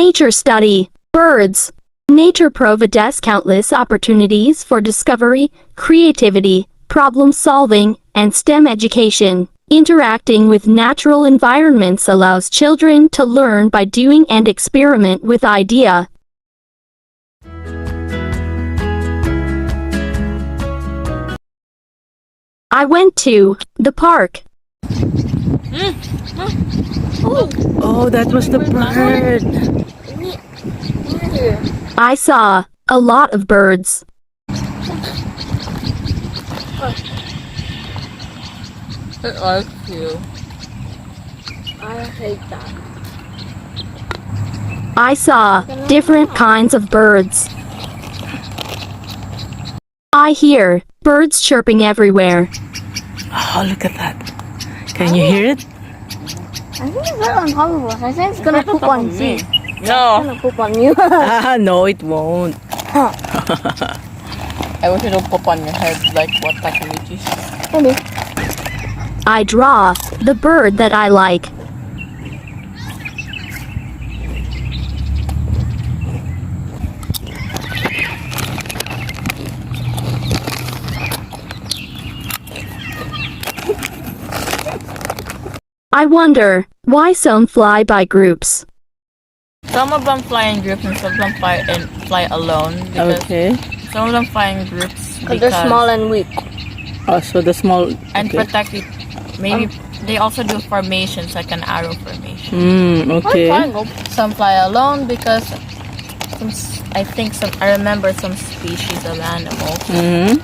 Nature study. Birds. Nature provides countless opportunities for discovery, creativity, problem solving, and STEM education. Interacting with natural environments allows children to learn by doing and experiment with ideas. I went to the park. Oh, that was the bird. I saw a lot of birds. I like you. I hate that. I saw different kinds of birds. I hear birds chirping everywhere. Oh, look at that. Can you hear it? I think it's right on top of us. I think it's gonna poop on you. It's No. gonna poop on you. No, it won't. I wish it would pop on your head like what Takemichi's. Maybe. I draw the bird that I like. I wonder why some fly by groups. Some of them fly in groups and some of them fly alone. Because Okay. Some of them fly in groups Because they're small and weak. Oh, so the small. and Okay. protect it. Maybe they also do formations like an arrow formation. Okay. Some fly alone because I remember some species of animals.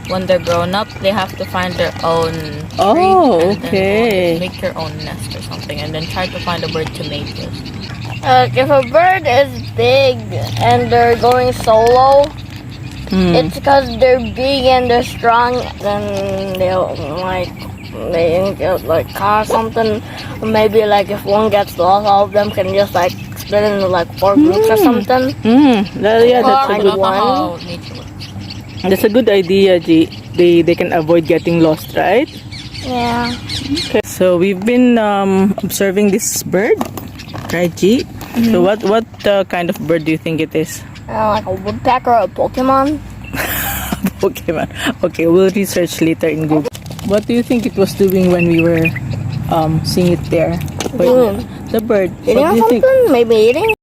When they're grown up, they have to find their own tree Oh, and okay. then make their own nest or something, and then try to find a bird to mate with. If a bird is big and they're going solo, it's because they're big and they're strong. Then they'll they get like cause something. Or maybe like if one gets lost, all of them can just like split into like 4 groups or something. Yeah, that's a I good don't know how nature works. That's a good idea, G. They can avoid getting lost, right? Yeah. Okay. So we've been observing this bird, right, G? So what kind of bird do you think it is? Like a woodpecker or a Pokemon. Pokemon. Okay, we'll research later in Google. What do you think it was doing when we were seeing it there? Doing? The bird. Eating What or do you think? something? Maybe eating?